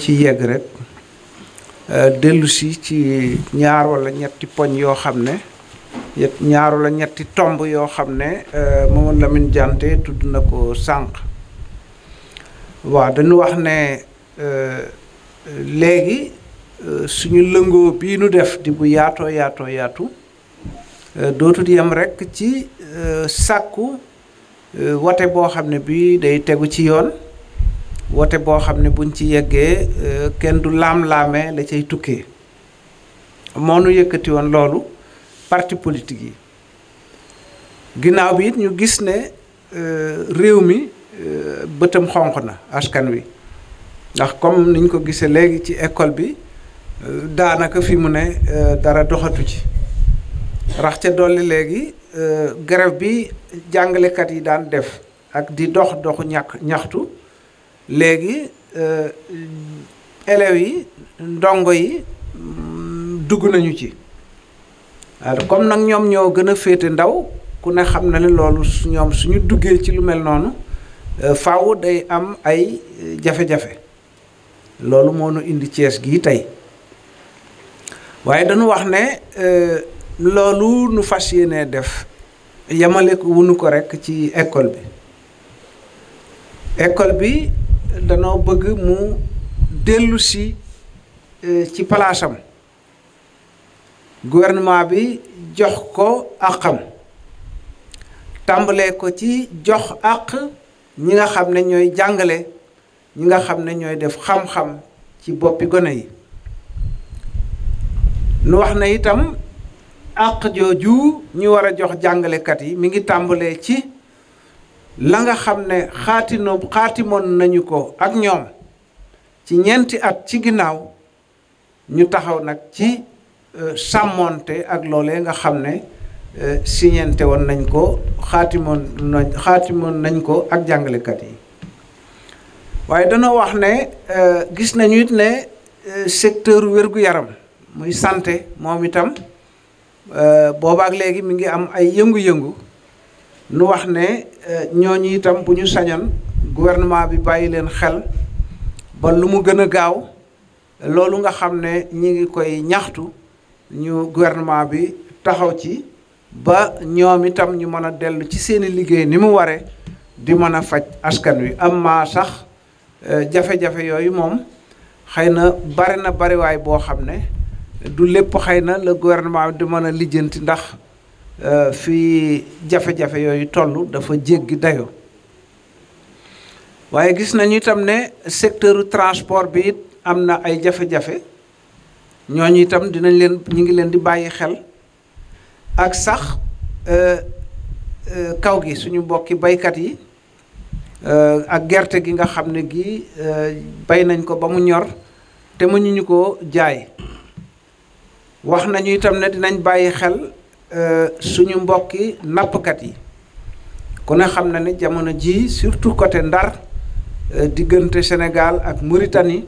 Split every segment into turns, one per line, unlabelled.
ci yegg rek dellu si ci ñaar wala ñetti poñ yoo xam ne ñaar wala ñetti tomb yoo xam ne Mamadou Lamine Diante tudd na ko sànq waaw dañu wax ne léegi suñu lëngoo bii nu def di bu yaatoo yaatu dootul yem rekk ci sàkku wote boo xam ne bii day tegu ci yoon wote boo xam ne buñ ci yeggee kenn du laam-laamee la cay tukkee moo nu yëkkati woon loolu parti politique yi ginnaaw bi it ñu gis ne réew mi bëtam xonq na askan wi ndax comme niñ ko gisee léegi ci école bi daanaka fi mu ne dara doxatu ci rax ca dolli léegi grève bi jàngalekat yi daan def ak di doxu ñaxtu léegi élèves yi ndongo yi dugg nañu ci waaw comme nag ñoom ñoo gën a féete ndaw ku ne xam na ne loolu ñoom suñu duggee ci lu mel noonu faaw day am ay jafe-jafe loolu moo nu indi Thiès gii tey waaye dañu wax ne loolu nu fas yéenee def yamale ko wunu ko rekk ci école bi danoo bëgg mu dellu si ci palaasam gouvernement bi jox ko àqam tàmbalee ko ci jox àq ñi nga xam ne ñooy jàngale ñi nga xam ne ñooy def xam-xam ci boppi gone yi nu wax na itam àq jooju ñu war a jox jàngalekat yi mi ngi tàmbalee ci la nga xam ne xaatimoon nañu ko ak ñoom ci ñeenti at ci ginnaaw ñu taxaw nag ci sàmmoonte ak loolee nga xam ne siñente woon nañ ko xaatimoon nañ ko ak jàngalekat yi waaye dana wax ne gis nañu it ne secteur wér-gu-yaram muy santé moom itam boobaak léegi mi ngi am ay yëngu-yëngu nu wax ne ñooñu itam bu ñu sañoon gouvernement bi bàyyi leen xel ba lu mu gën a gaaw loolu nga xam ne ñi ngi koy ñaxtu ñu gouvernement bi taxaw ci ba ñoom itam ñu mën a dellu ci seeni liggéey ni mu ware di mën a faj askan wi am maa sax jafe-jafe yooyu moom xëy na bariwaay boo xam ne du lépp xëy na le gouvernement di mën a lijjanti ndax fii jafe-jafe yooyu toll dafa jéggi dayoo waaye gis nañu itam ne secteur transport bi it am na ay jafe-jafe ñooñu itam ñu ngi leen di bàyyi xel ak sax kaw gi suñu mbokki baykat yi ak gerte gi nga xam ne gi bay nañ ko ba mu ñor te mënuñu ko jaay wax nañu itam ne dinañ bàyyi xel suñu mbokki nappkat yi ku ne xam na ne jamono ji surtout côté Ndar diggante Sénégal ak Mauritanie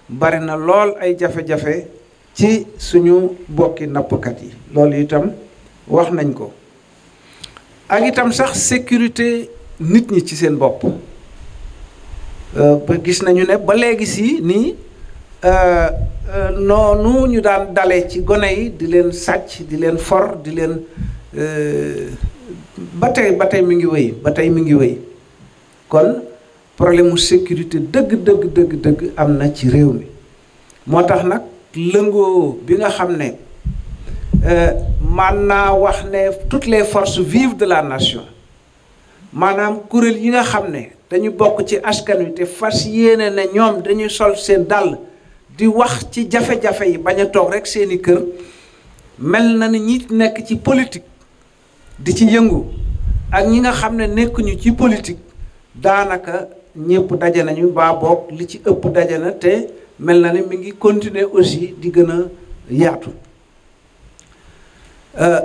bari na lool ay jafe-jafe ci suñu mbokki nappkat yi loolu itam wax nañ ko ak itam sax sécurité nit ñi ci seen bopp ba gis nañu ne ba léegi si nii noonu ñu daan dale ci gone yi di leen sàcc di leen for di leen ba tey mi ngi wéy kon problème mu sécurité dëgg am na ci réew mi moo tax nag lëngoo bi nga xam ne man naa wax ne toutes les forces vives de la nation maanaam kuréel yi nga xam ne dañu bokk ci askan wi te fas yéene ne ñoom dañuy sol seen dàll di wax ci jafe-jafe yi bañ a toog rek seeni kër mel na ni ñi nekk ci politique di ci yëngu ak ñi nga xam ne nekkuñu ci politique daanaka ñëpp daje nañu baa boog li ci ëpp daje na te mel na ni mi ngi continuer aussi di gën a yaatu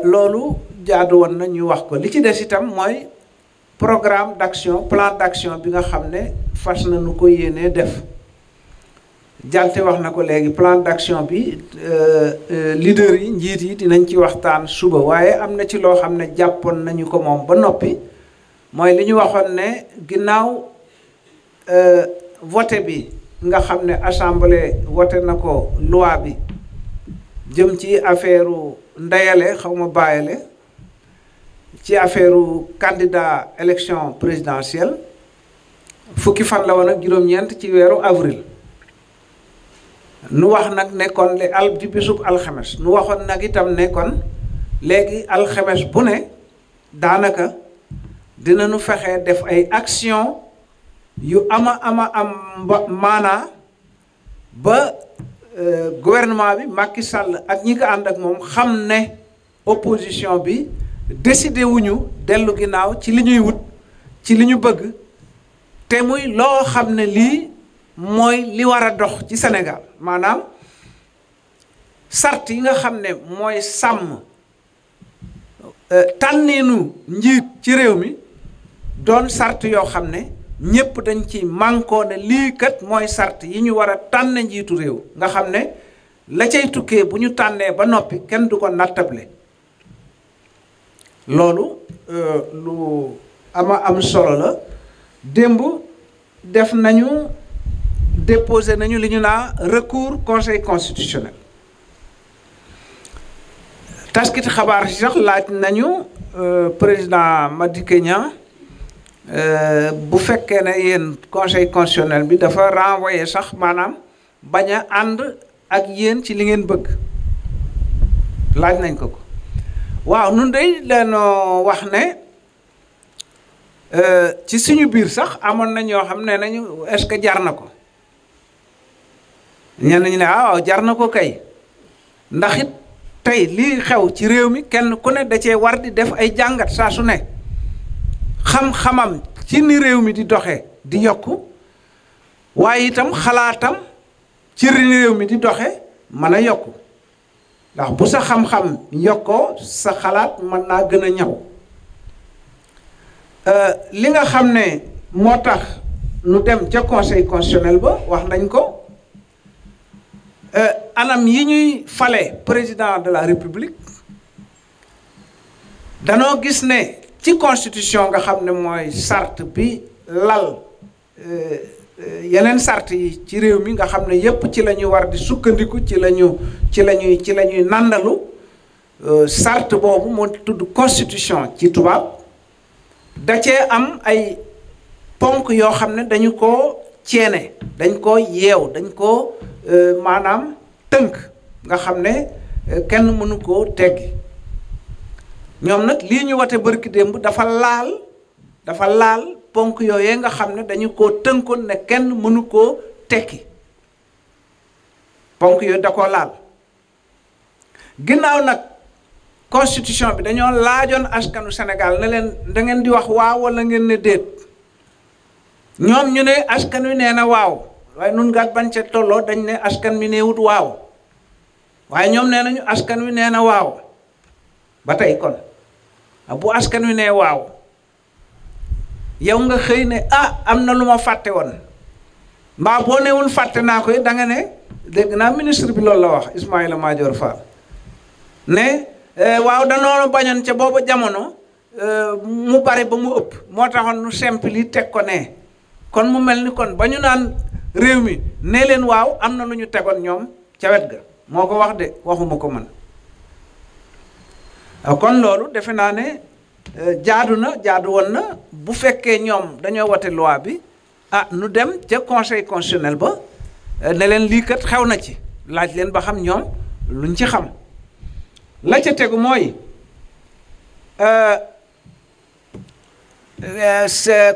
loolu jaadu woon na ñu wax ko li ci des itam mooy programme d'action plan d'action bi nga xam ne fas na nu ko yéenee def Diante wax na ko léegi plan d'action bi leader yi njiit yi dinañ ci waxtaan suba waaye am na ci loo xam ne jàppoon nañu ko moom ba noppi mooy li ñu waxoon ne ginnaaw vote bi nga xam ne assemblée wote na ko loi bi jëm ci affaire ndeyale xaw ma bàyyale ci affaire candidat élection présidentielle fukki fan la woon ak juróom-ñeent ci weeru avril nu wax nag ne kon di bisub alxames nu waxoon nag itam ne kon léegi alxames bu ne daanaka dinañu fexe def ay action yu am maanaa ba gouvernement bi Macky Sall ak ñi ko ànd ak moom xam ne opposition bi décidé wuñu dellu ginnaaw ci li ñuy wut ci li ñu bëgg te muy loo xam ne lii mooy li war a dox ci Sénégal maanaam sart yi nga xam ne mooy sàmm tànneenu njiit ci réew mi doon sart yoo xam ne ñépp dañ ci mànkoo ne lii kat mooy sart yi ñu war a tànn njiitu réew nga xam ne la cay tukkee bu ñu tànnee ba noppi kenn du ko nattable loolu lu am solo la démb def nañu déposé nañu li ñu naa recours conseil constitutionnel taskiti xabaar si sax laaj nañu président Madické Niang bu fekkee ne yéen conseil constitutionnel bi dafa renvoyé sax maanaam bañ a ànd ak yéen ci li ngeen bëgg laaj nañ ko waaw nun day dañoo wax ne ci suñu biir sax amoon na ñoo xam ne nañu est-ce que jar na ko ñenn ñu ne waaw jar na ko kay ndax it tey lii xew ci réew mi kenn ku ne da cee war di def ay jàngat saa su ne xam-xamam ci ni réew mi di doxe di yokku waaye itam xalaatam ci ni réew mi di doxe mën a yokku ndax bu sa xam-xam yokkoo sa xalaat mën naa gën a ñaw li nga xam ne moo tax nu dem ca conseil constitutionnel ba wax nañ ko anam yi ñuy fale président de la république danoo gis ne ci constitution nga xam ne mooy sart bi lal yeneen sart yi ci réew mi nga xam ne yépp ci la ñu war di sukkandiku ci la ñuy nandalu sart boobu moo tudd constitution ci tubaab da cee am ay ponk yoo xam ne dañu ko ceene dañ ko yeew dañ ko maanaam tënk nga xam ne kenn mënu koo teggi ñoom nag lii ñu wate bërki démb dafa laal ponk yooyee nga xam ne dañu koo tënkoon ne kenn mënu koo tekki ponk yooyu da koo laal ginnaaw nag constitution bi dañoo laajoon askanu Sénégal ne leen da ngeen di wax waaw wala ngeen ne déet ñoom ñu ne askan wi nee na waaw waaye nun gaat bañ ca tolloo dañ ne askan wi neewut waaw waaye ñoom nee nañu askan wi nee na waaw ba tey kon bu askan wi nee waaw yow nga xëy ne am na lu ma fàtte woon mbaa boo newul fàtte naa koy da nga ne dégg naa ministre bi loolu la wax Ismaïla Madior Fall ne waaw danoo bañoon ca booba jamono mu bari ba mu ëpp moo taxoon nu simple yi teg ko ne kon mu mel ni kon ba ñu naan réew mi ne leen waaw am na lu ñu tegoon ñoom ca wet ga moo ko wax de waxuma ko man kon loolu defe naa ne jaadu woon na bu fekkee ñoom dañoo wote loi bi nu dem ca conseil constitutionnel ba ne leen lii kat xew na ci laaj leen ba xam ñoom luñ ci xam la ca tegu mooy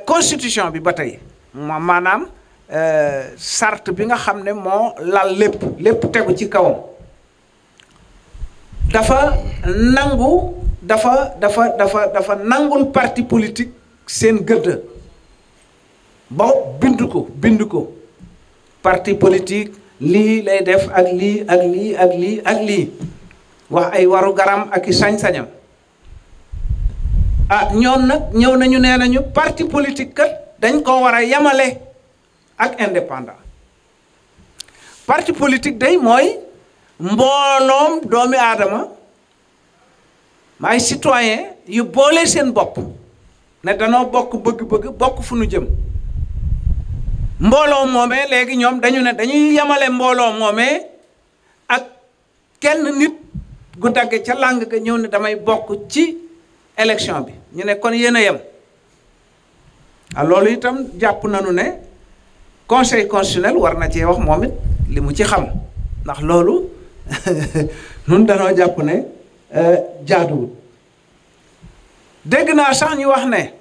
constitution bi ba tey maanaam sart bi nga xam ne moo lal lépp tegu ci kawam dafa nangul parti politique seen gëdd ba bind ko parti politique lii lay def ak lii ak lii ak lii ak lii wax ay waru garam ak i sañ-sañam ñoom nag ñëw nañu nee nañu parti politique kat dañ ko war a yamale ak indépendant parti politique day mooy mbooloom doomi aadama maay citoyen yu boole seen bopp ne danoo bokk bëgg-bëgg bokk fu nu jëm mbooloo moomee léegi ñoom dañu ne dañuy yemale mbooloo moomee ak kenn nit gu dagge ca làng ga ñëw ne damay bokk ci élection bi ñu ne kon yéen a yem loolu itam jàpp nañu ne conseil constitutionnel war na cee wax moom it li mu ci xam ndax loolu nun danoo jàpp ne jaaduwul dégg naa sax ñu wax ne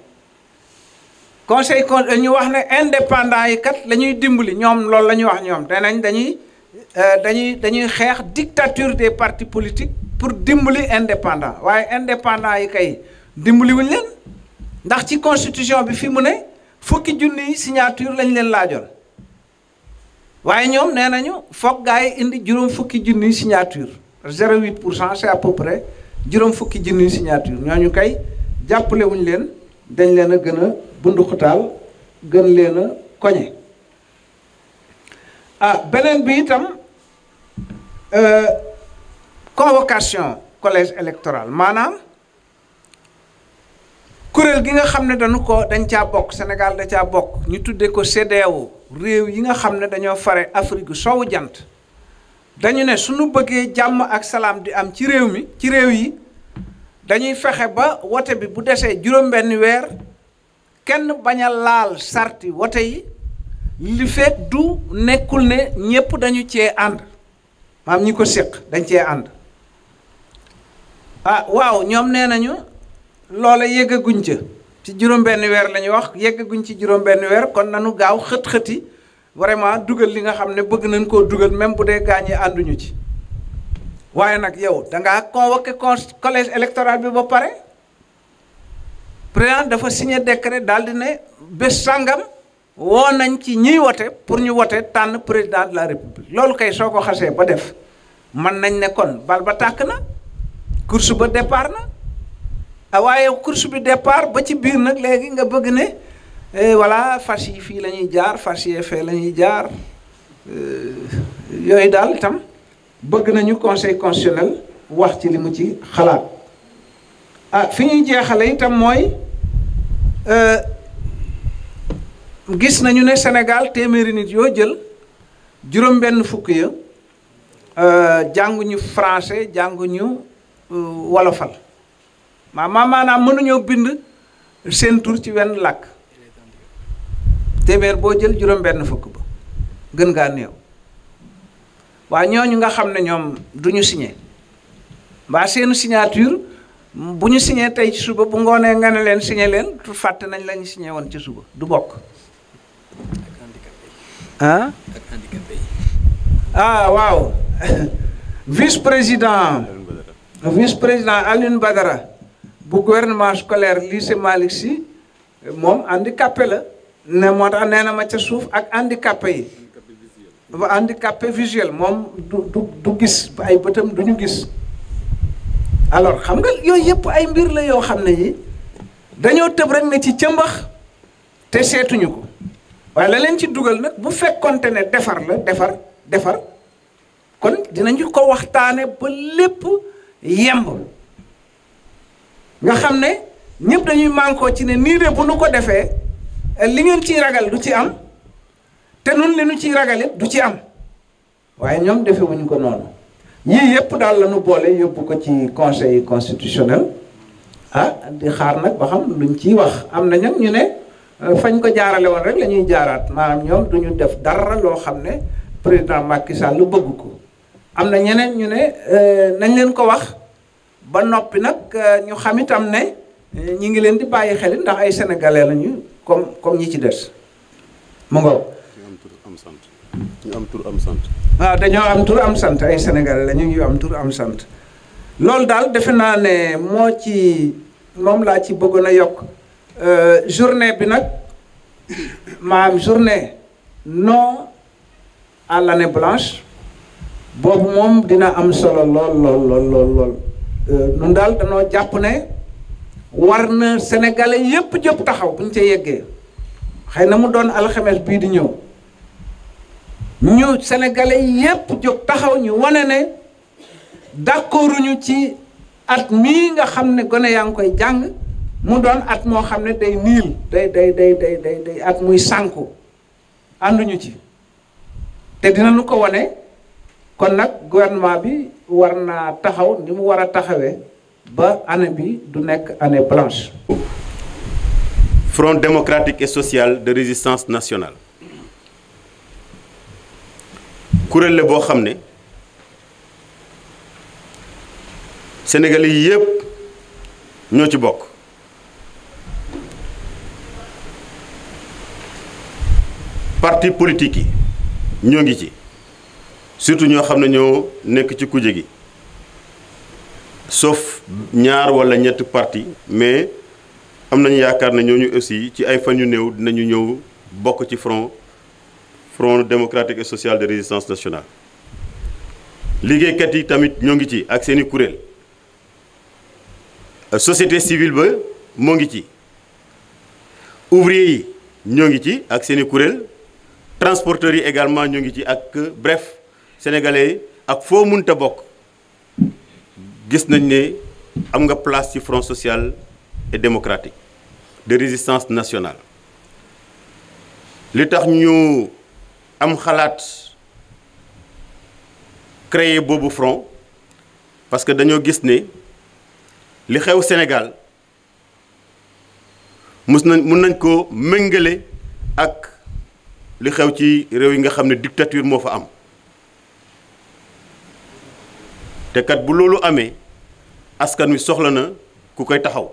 conseil ñu wax ne indépendant yi kat la ñuy dimbali ñoom loolu la ñuy wax ñoom danañ dañuy xeex dictature des partis politiques pour dimbali indépendant waaye indépendant yi kay dimbali wuñ leen ndax ci constitution bi fi mu ne fukki junni signature lañ leen laajoon waaye ñoom nee nañu foog gaa yi indi juróom fukki junni signature 0,8% c'est à peu près juróom fukki junni signature ñooñu kay jàppale wuñ leen dañ leen a gën a bunduxutaal gën leen a koñe beneen bi itam convocation collège électoral maanaam kuréel gi nga xam ne dañ caa bokk Sénégal da caa bokk ñu tuddee ko CEDEAO réew yi nga xam ne dañoo fare Afrique soowu jant dañu ne suñu bëggee jàmm ak salaam di am ci réew mi ci réew yi dañuy fexe ba wote bi bu desee juróom-benni weer kenn bañ a laal sarti wote yi li fekk du nekkul ne ñépp dañu cee ànd maam ñi ko séq dañ cee ànd waaw ñoom nee nañu loola yeggaguñ ca ci juróom-benni weer la ñuy wax yeggaguñ ci juróom-benni weer kon nanu gaaw xët-xëti vraiment dugal li nga xam ne bëgg nañ koo dugal même bu dee gaañee ànduñu ci waaye nag yow dangaa convoqué collège électoral bi ba pare président dafa signé décret daal di ne bés sàngam woo nañ ci ñiy wote pour ñu wote tànn président de la république loolu kay soo ko xasee ba def mën nañ ne kon bal ba tàkk na course ba départ na waaye course bi départ ba ci biir nag léegi nga bëgg ne voilà fas yi fii la ñuy jaar fas yee fee la ñuy jaar yooyu daal itam bëgg nañu conseil constitutionnel wax ci li mu ci xalaat fi ñuy jeexale itam mooy gis nañu ne Sénégal téeméeri nit yoo jël juróom-benn fukk ya jànguñu français jànguñu wolofal maanaam mënuñoo bind seen tur ci wenn làkk téeméer boo jël juróom-benn fukk ba gën ngaa néew waaye ñooñu nga xam ne ñoom duñu signé mbaa seenu signature bu ñu signé tey ci suba bu ngoonee nga ne leen signé leen fàtte nañ la ñu signé woon ci suba du bokk. Waaw vice président Alioune Badara bu gouvernement scolaire lycée Malick Sy moom handicapé la ne moo tax nee na ma ca suuf ak handicapé yi handicapé visuel moom du gis ay bëtam du ñu gis alors xam nga yooyu yëpp ay mbir la yoo xam ne yi dañoo tëb rek ne ci cëmbax te seetuñu ko waaye la leen ci dugal nag bu fekkonte ne defar kon dinañu ko waxtaane ba lépp yemb nga xam ne ñëpp dañuy mànkoo ci ne nii de bu nu ko defee li ngeen ciy ragal du ci am te nun li nu ciy ragal it du ci am waaye ñoom defewuñu ko noonu yii yëpp daal la nu boole yóbbu ko ci conseil constitutionnel di xaar nag ba xam luñ ciy wax am na ñag ñu ne fañ ko jaarale woon rek la ñuy jaaraat maanaam ñoom duñu def dara loo xam ne président Macky Sall lu bëgg ko am na ñeneen ñu ne nañ leen ko wax ba noppi nag ñu xam itam ne ñi ngi leen di bàyyi xel ndax ay sénégalais lañu comme ñi ci des mu ngoog.
ñu am tur am sant.
waaw dañoo am tur am sant ay sénégalais lañu ñu am tur am sant loolu daal defe naa ne moom laa ci bëggoon a yokk journée bi nag maanaam journée non à l'année blanche boobu moom dina am solo lool nun daal danoo jàpp ne war na sénégalais yépp jëpp taxaw bu ñu ca yeggee xëy na mu doon alxames bii di ñëw ñu sénégalais yépp jóg taxaw ñu wane ne d'accorduñu ci at mii nga xam ne gone yaa ngi koy jàng mu doon at moo xam ne day niil day at muy sànku ànduñu ci te dinañu ko wane. kon nag gouvernement bi war naa taxaw ni mu war a taxawee ba année bi du nekk année blanche.
Front démocratique et social de résistance nationale kuréel la boo xam ne Sénégalais yi yëpp ñoo ci bokk parti politique yi ñoo ngi ci surtout ñoo xam ne ñoo nekk ci kuje gi sauf ñaar walla ñetti parti mais am nañu yaakaar ne ñooñu aussi ci ay fan yu néew dinañu ñëw bokk ci front démocratique et social de résistance nationale. liggéeykat yi tamit ñoo ngi ci ak seeni kuréel société civile ba moo ngi ci ouvrier yi ñoo ngi ci ak seeni kuréel transporteurs yi également ñoo ngi ci ak bref sénégalais ak foo munta bokk gis nañ ne am nga place ci front social et démocratique de résistance nationale. li tax ñu am xalaat créer boobu front parce que dañoo gis ne li xew Sénégal mun nañ ko méngale ak li xew ci réew yi nga xam ne dictature moo fa am te kat bu loolu amee askan wi soxla na ku koy taxaw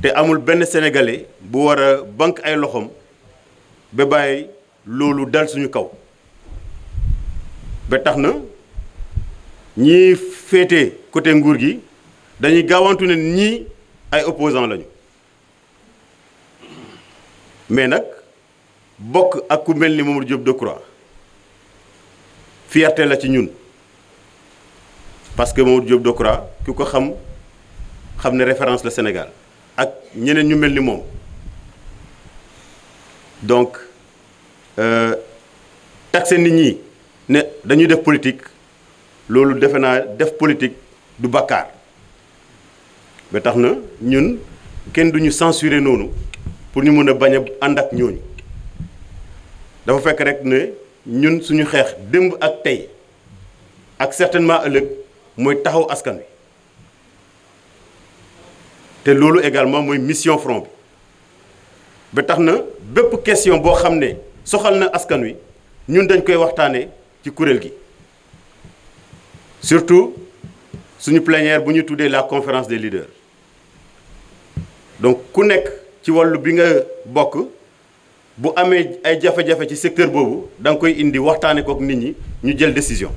te amul benn sénégalais bu war a banque ay loxoom ba bàyyi loolu dal suñu kaw ba tax na ñii féete côté nguur gi dañuy gaawantu ne ñii ay opposants lañu mais nag bokk ak ku mel ni Mamadou Diop Decroix fierté la ci ñun parce que Mamadou Diop Decroix ku ko xam ne référence la Sénégal ak ñeneen ñu mel ni moom donc taxé nit ñi ne dañuy def politique loolu defe naa def politique du bàkkaar ba tax na ñun kenn duñu censurer noonu pour ñu mën a bañ a ànd ak ñooñu dafa fekk rek ne ñun suñu xeex démb ak tey ak certainement ëllëg mooy taxaw askan wi te loolu également mooy mission front bi ba tax na bépp question boo xam ne soxal na askan wi ñun dañ koy waxtaanee ci kuréel gi surtout suñu plénière bu ñu tuddee la conférence des leaders donc ku nekk ci wàllu bi nga bokk bu amee ay jafe-jafe ci secteur boobu da nga koy indi waxtaane kook nit ñi ñu jël décision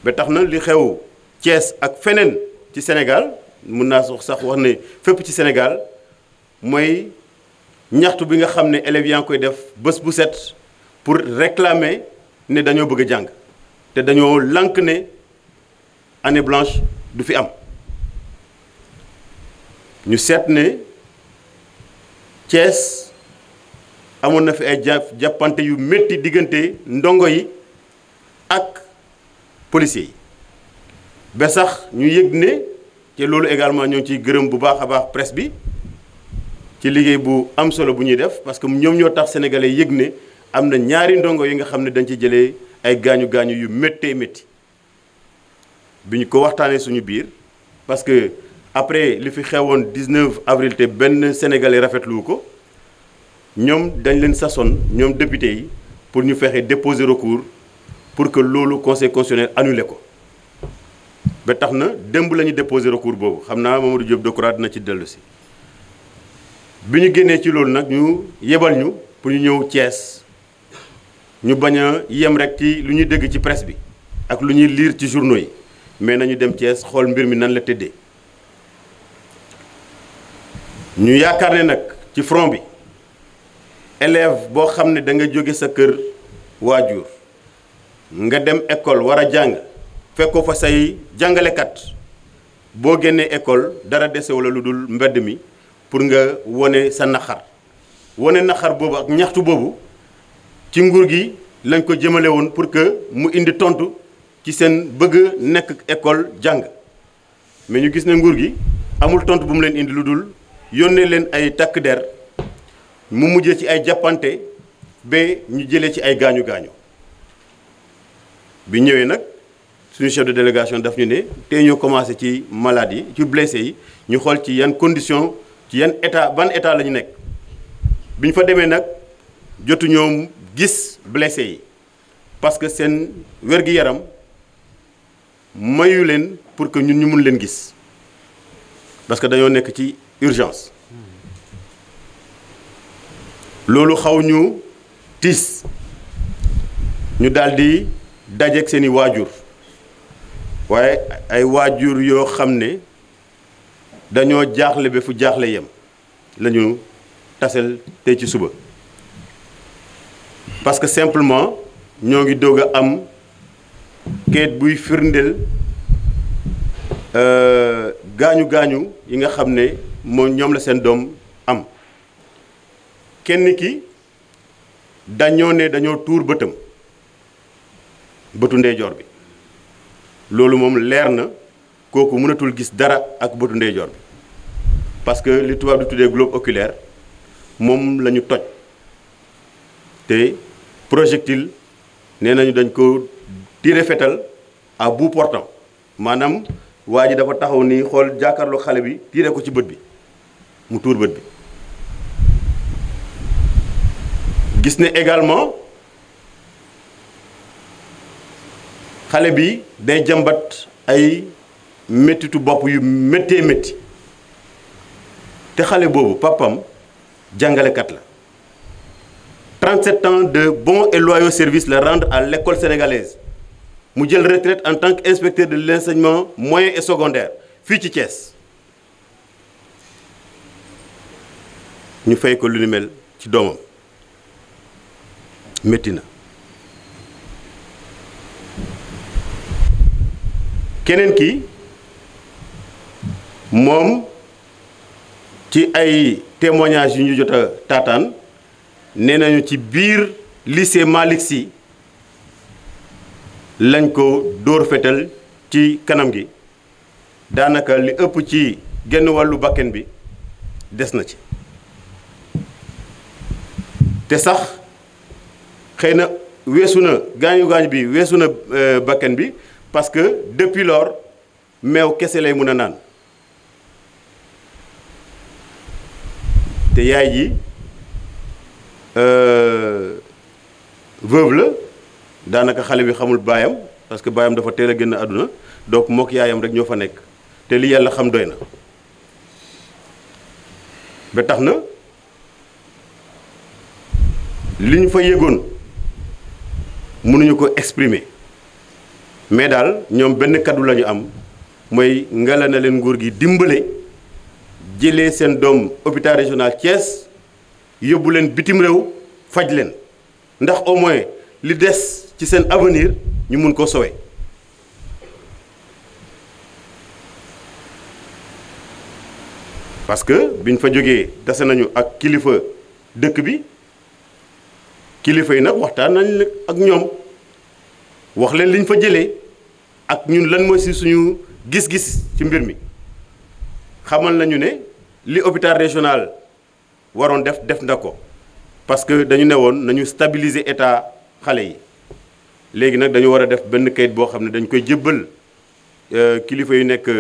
ba tax na li xew Thiès ak feneen ci Sénégal mun naa sax wax ne fépp ci Sénégal mooy ñaxtu bi nga xam ne élèves yaa ngi koy def bés bu set pour réclamer ne dañoo bëgg a jàng te dañoo lànk ne année blanche du fi am ñu seet ne Thiès amoon na fi ay jàppante yu métti diggante ndongo yi ak policiers yi ba sax ñu yëg ne te loolu également ñoo ngi ciy gërëm bu baax a baax presse bi ci liggéey bu am solo bu ñuy def parce que ñoom ñoo tax sénégalais yëg ne am na ñaari ndongo yi nga xam ne dañ ci jëlee ay gaañu gaañu yu méttee métti bi ñu ko waxtaanee suñu biir parce que après li fi xewoon 19 avril te benn sénégalais rafetlu ko ñoom dañ leen sasoon ñoom député yi pour ñu fexe déposer recours pour que loolu conseil constitutionnel annulé ko ba tax na démb la ñu déposer recours boobu xam naa Mamadou Diop Decroix dina ci dellu si bi ñu génnee ci loolu nag ñu yebal ñu pour ñu ñëw Thiès ñu bañ a yem rek ci lu ñuy dégg ci presse bi ak lu ñuy lire ci journaux yi mais nañu dem Thiès xool mbir mi nan la tëddee ñu yaakaar ne nag ci front bi élève boo xam ne da nga jóge sa kër waajur nga dem école war a jàng fekkoo fa say jàngalekat boo génnee école dara dese wala lu dul mbedd mi pour nga wone sa naxar wone naxar boobu ak ñaxtu boobu ci nguur gi lañ ko jëmale woon pour que mu indi tontu ci seen bëgg nekk école jàng mais ñu gis ne nguur gi amul tontu bu mu leen indi lu dul yónnee leen ay takk der mu mujjee ci ay jàppante ba ñu jëlee ci ay gaañu gaañu bi ñëwee nag suñu chef de délégation daf ñu ne tey ñoo commencé ci malade yi ci blessé yi ñu xool ci yan condition ci yan état ban état la ñu nekk bi ñu fa demee nag jotu ñoom gis blessé yi parce que seen wér-gi-yaram mayu leen pour que ñun ñu mun leen gis parce que dañoo nekk ci urgence loolu xaw ñu tiis ñu daldi dajeek seeni waajur waaye ay waajur yoo xam ne dañoo jaaxle ba fu jaaxle yem la ñu tasel tey ci suba parce que simplement ñoo ngi doog a am kayit buy firndeel gaañu gaañu yi nga xam ne moom ñoom la seen doom am kenn ki dañoo ne dañoo tuur bëtam bëtu ndeyjoor bi loolu moom leer na kooku mënatul gis dara ak bëtu ndeyjoor bi parce que li tubaab di tuddee globe oculaire moom la ñu toj te projectile nee nañu dañ ko tiré fetal à bout portant maanaam waa ji dafa taxaw ni xool jàkkaarloo xale bi tiré ko ci bët bi mu tuur bët bi gis ne également xale bi day jàmbat ay méttitu bopp yu méttee métti te xale boobu papam jàngalekat la 37 ans de bons et loyaux services la rendre à l'école sénégalaise mu jël retraite en tant qu'inspecteur de l'enseignement moyen et secondaire fii ci Thiès ñu fay ko lu ni mel ci doomam métti na keneen ki moom ci ay témoignages yu ñu jot a taataan nee nañu ci biir lycée Malick Sy lañ ko dóor fetal ci kanam gi daanaka li ëpp ci genn wàllu bakken bi des na ci te sax xëy na weesu na gaañu bi weesu na bakken bi parce que depuis lors meew kese lay mën a naan te yaay ji veuve la daanaka xale bi xamul baayam parce que baayam dafa teel a génn àdduna donc mook yaayam rek ñoo fa nekk te li yàlla xam doy na ba tax na li ñu fa yëgoon mënuñu ko exprimer mais daal ñoom benn kaddu la ñu am mooy ngala na leen nguur gi dimbale jëlee seen doom hôpital régional Thiès yóbbu leen bitim réew faj leen ndax au moins li des ci seen avenir ñu mun koo sowe parce que biñ fa jógee tase nañu ak kilifa dëkk bi kilifa yi nag waxtaan nañ ak ñoom wax leen liñ fa jëlee ak ñun lan mooy ci suñu gis-gis ci mbir mi xamal nañu ne li hôpital régional waroon def na ko parce que dañu ne woon nañu stabiliser état xale yi léegi nag dañu war a def benn kayit boo xam ne dañ koy jébbal kilifa yu nekk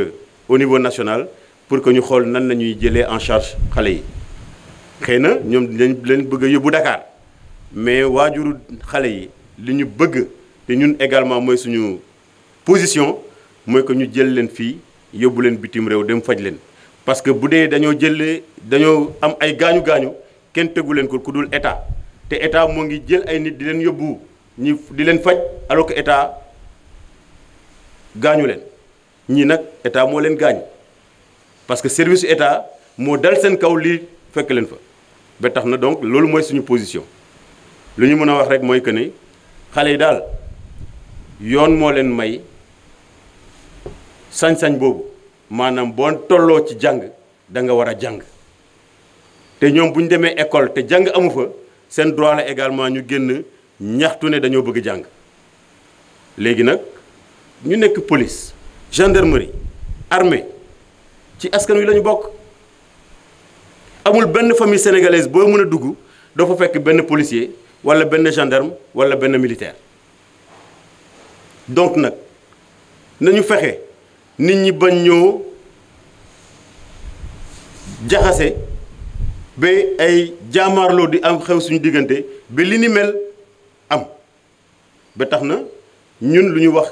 au niveau national pour que ñu xool nan la ñuy jëlee en charge xale yi xëy na ñoom dañ leen bëgg a yóbbu Dakar mais waajuru xale yi li ñu bëgg te ñun également mooy suñu position mooy que ñu jël leen fii yóbbu leen bitim réew dem faj leen parce que bu dee dañoo am ay gaañu-gaañu kenn tegu leen ko ku dul état te état moo ngi jël ay nit di leen yóbbu ñi di leen faj alors que état gaañu leen ñii nag état moo leen gaañ parce que service état moo dal seen kaw lii fekk leen fa ba tax na donc loolu mooy suñu position lu ñu mën a wax rek mooy que ni xale yi daal yoon moo leen may sañ-sañ boobu maanaam boo tolloo ci jàng da nga war a jàng te ñoom bu ñu demee école te jàng amu fa seen droit la également ñu génn ñaxtu ne dañoo bëgg jàng léegi nag ñu nekk police gendarmerie armée ci askan wi la ñu bokk amul benn famille sénégalaise boo mën a dugg doo fa fekk benn policier wala benn gendarme wala benn militaire. Donc nag nañu fexe nit ñi bañ ñoo jaxase ba ay jaamaarloo di am xew suñu diggante ba li ni mel am ba tax na ñun lu ñu wax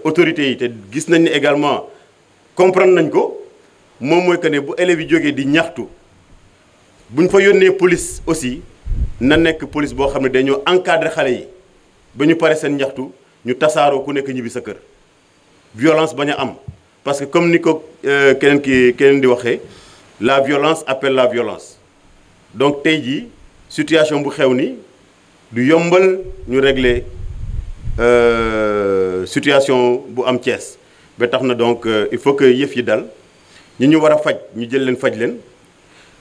autorités yi te gis nañ ne également comprendre nañ ko moom mooy que ne bu élèves yi jógee di ñaxtu buñ fa yónnee police aussi na nekk police boo xam ne dañoo encadrer xale yi ba ñu pare seen ñaxtu ñu tasaaroo ku nekk ñibbi sa kër violence bañ a am parce que comme ni ko keneen di waxee la violence appelle la violence donc tey jii situation bu xew ni du yombal ñu régler situation bu am Thiès ba tax na donc il faut que yëf yi dal ñi ñu war a faj ñu jël leen faj leen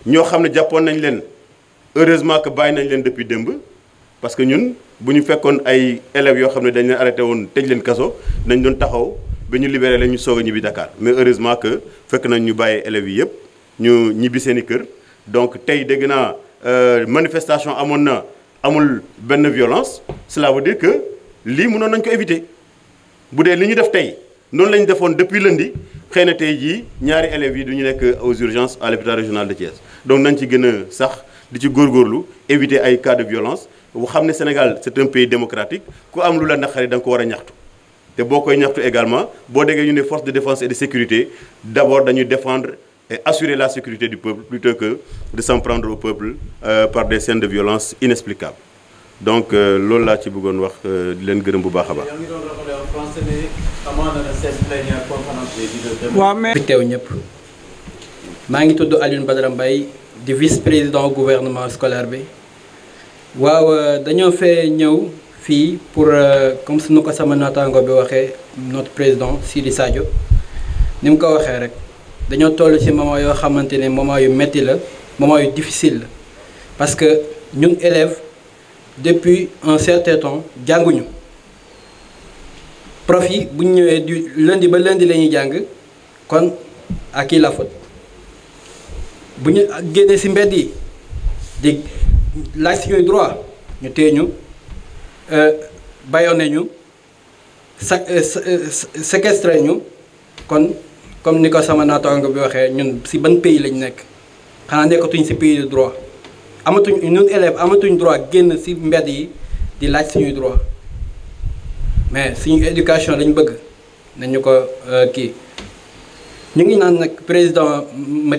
ñoo xam ne jàppoon nañ leen heureusement que bàyyi nañ leen depuis démb parce que ñun bu ñu fekkoon ay élèves yoo xam ne dañ leen arrêté woon tëj leen kaso dañ doon taxaw ba ñu libéré leen ñu soog a ñibbi Dakar mais heureusement que fekk nañ ñu bàyyi élèves yi yëpp ñu ñibbi seen i kër donc tey dégg naa manifestation amoon na amul benn violence cela veut dire que lii mënoon nañ ko éviter bu dee li ñu def tey noonu la ñu defoon depuis lundi xëy na tey jii ñaari élèves yi du ñu nekk aux urgences à l'hôpital régional de Thiès donc nañ ci gën a sax di ci góorgóorlu éviter ay cas de violence bu xam ne Sénégal c'est un pays démocratique ku am lu la naqari da nga ko war a ñaxtu te boo koy ñaxtu également boo déggee ñu ne force de défense et de sécurité d'abord dañuy défendre et assurer la sécurité du peuple plutôt que de s'en prendre au peuple par des scènes de violence inexplicables donc loolu laa ci bëggoon wax di leen gërëm bu baax a baax.
waaw mais.
fi teew ñëpp maa ngi tudd Alioune Badara Mbaye di vice-président gouvernement scolaire bi waaw dañoo fee ñëw fii pour comme su nu ko sama naataango bi waxee notre président Sidi Sadio ni mu ko waxee rek dañoo toll ci moment yoo xamante ne moment yu metti la moment yu difficile la parce que ñun élèves depuis un certain temps jànguñu prof yi bu ñu ñëwee du lundi ba lundi la ñuy jàng kon à qui la faute bu ñu génnee ci mbedd yi di laaj suñuy droit ñu téye ñu bayone ñu séquestré ñu kon comme ni ko sama naataango bi waxee ñun ci ban pays lañ nekk xanaa nekkatuñ ci pays de droit amatuñ ñun élèves amatuñ droit génn ci mbedd yi di laaj suñuy droit mais suñu éducation lañ bëgg nañu ko kii ñu ngi naan nag président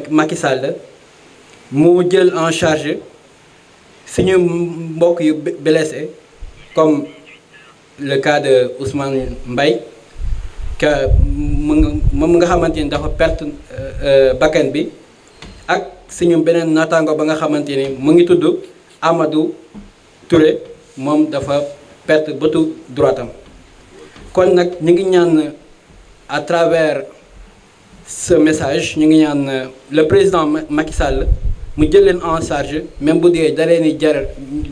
Macky Sall mu jël en charge suñu mbokk yu blessé comme le cas de Ousmane Mbaye que moom nga xamante ni dafa perte bakkan bi ak suñu beneen naataango ba nga xamante ni mu ngi tudd Amadou Touré moom dafa perte bëtu droitam kon nag ñu ngi ñaan à travers ce message ñu ngi ñaan le président Macky Sall mu jël leen en charge même bu dee da leen di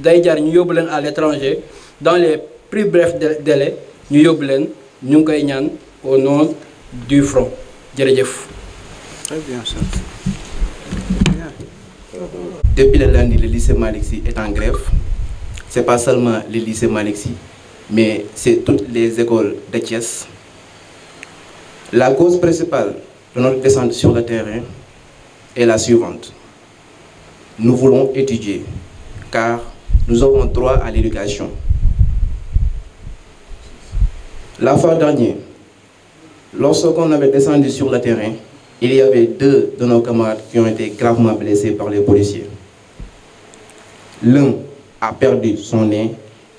day jar ñu yóbbu leen à l'étranger dans les plus brefs délais ñu yóbbu leen ñu ngi koy ñaan au nom du front jërëjëf.
Très bien ça.
Depuis le lundi, le lycée Malick Sy est en grève. C'est pas seulement le lycée Malick Sy, mais c'est toutes les écoles de Thiès. La cause principale de notre descente sur le terrain est la suivante. Nous voulons étudier, car nous avons droit à l'éducation. La fois dernière, lorsqu'on avait descendu sur le terrain, il y avait 2 de nos camarades qui ont été gravement blessés par les policiers. L'un a perdu son nez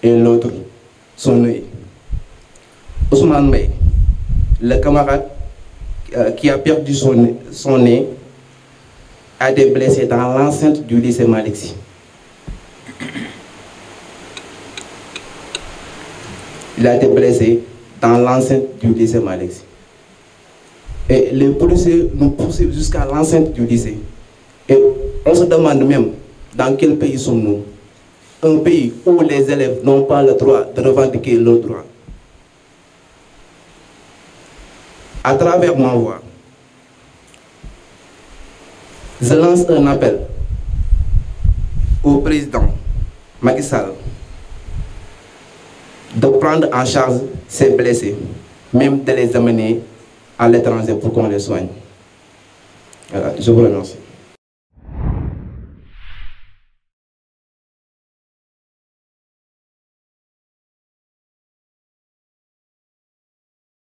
et l'autre son œil. Ousmane Mbaye, le camarade qui a perdu son nez, a été blessé dans l'enceinte du lycée Malick Sy. Il a été blessé dans l'enceinte du lycée Malick Sy. Et les policiers nous poursuivent jusqu'à l'enceinte du lycée. Et on se demande même dans quel pays sommes-nous? Un pays où les élèves n'ont pas le droit de revendiquer leurs droits. À travers ma voix, je lance un appel au président Macky Sall de prendre en charge ces blessés, même de les amener à l'étranger pour qu'on les soigne. Voilà, je vous remercie.